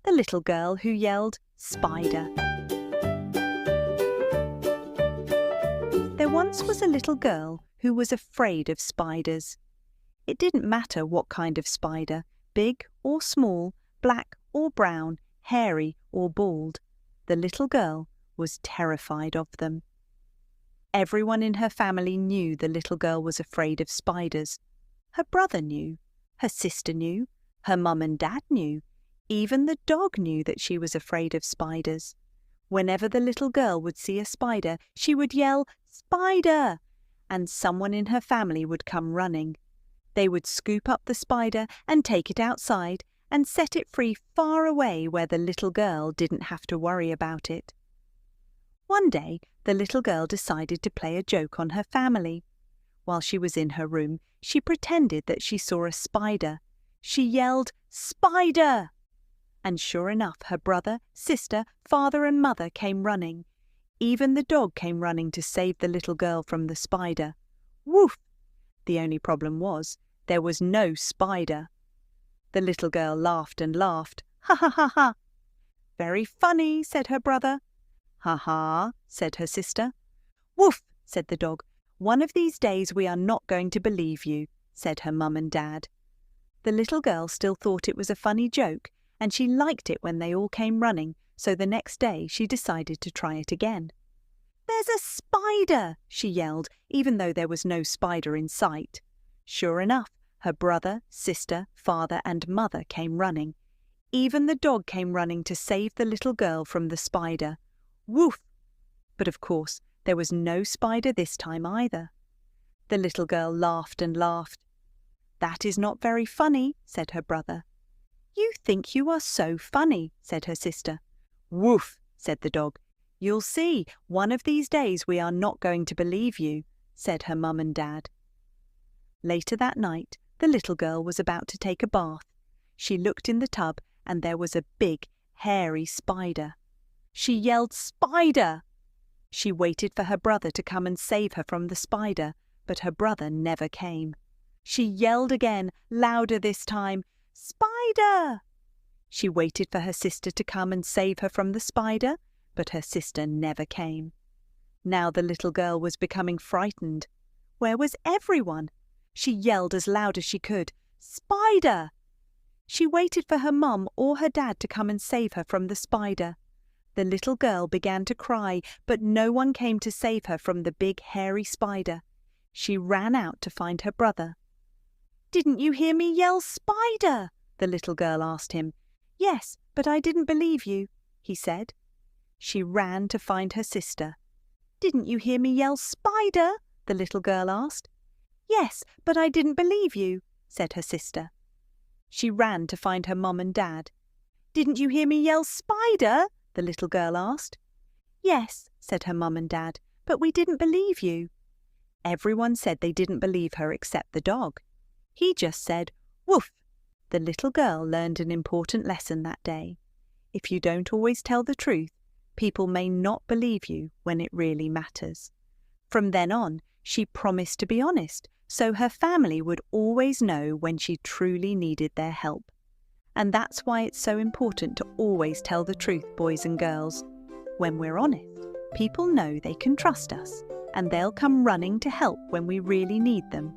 the little girl who yelled, "Spider." There once was a little girl who was afraid of spiders. It didn't matter what kind of spider, big or small, black or brown, hairy or bald. The little girl was terrified of them. Everyone in her family knew the little girl was afraid of spiders. Her brother knew, her sister knew, her mum and dad knew, even the dog knew that she was afraid of spiders. Whenever the little girl would see a spider, she would yell, "Spider!" and someone in her family would come running. They would scoop up the spider and take it outside and set it free far away where the little girl didn't have to worry about it. One day, the little girl decided to play a joke on her family. While she was in her room, she pretended that she saw a spider. She yelled, "Spider!" And sure enough, her brother, sister, father and mother came running. Even the dog came running to save the little girl from the spider. Woof! The only problem was, there was no spider. The little girl laughed and laughed. "Ha ha ha ha!" "Very funny," said her brother. "Ha ha," said her sister. "Woof," said the dog. "One of these days we are not going to believe you," said her mum and dad. The little girl still thought it was a funny joke, and she liked it when they all came running, so the next day she decided to try it again. "There's a spider!" she yelled, even though there was no spider in sight. Sure enough, her brother, sister, father and mother came running. Even the dog came running to save the little girl from the spider. Woof! But of course, there was no spider this time either. The little girl laughed and laughed. "That is not very funny," said her brother. "You think you are so funny," said her sister. "Woof," said the dog. "You'll see, one of these days we are not going to believe you," said her mum and dad. Later that night, the little girl was about to take a bath. She looked in the tub and there was a big, hairy spider. She yelled, "Spider!" She waited for her brother to come and save her from the spider, but her brother never came. She yelled again, louder this time, "Spider!" She waited for her sister to come and save her from the spider, but her sister never came. Now the little girl was becoming frightened. Where was everyone? She yelled as loud as she could, "Spider!" She waited for her mum or her dad to come and save her from the spider. The little girl began to cry, but no one came to save her from the big hairy spider. She ran out to find her brother. "Didn't you hear me yell, 'Spider'?" the little girl asked him. "Yes, but I didn't believe you," he said. She ran to find her sister. "Didn't you hear me yell, 'Spider'?" the little girl asked. "Yes, but I didn't believe you," said her sister. She ran to find her mum and dad. "Didn't you hear me yell, 'Spider'?" the little girl asked. "Yes," said her mum and dad, "but we didn't believe you." Everyone said they didn't believe her except the dog. He just said, "Woof." The little girl learned an important lesson that day. If you don't always tell the truth, people may not believe you when it really matters. From then on, she promised to be honest, so her family would always know when she truly needed their help. And that's why it's so important to always tell the truth, boys and girls. When we're honest, people know they can trust us, and they'll come running to help when we really need them.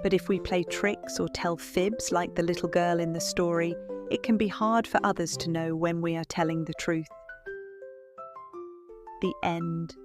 But if we play tricks or tell fibs like the little girl in the story, it can be hard for others to know when we are telling the truth. The end.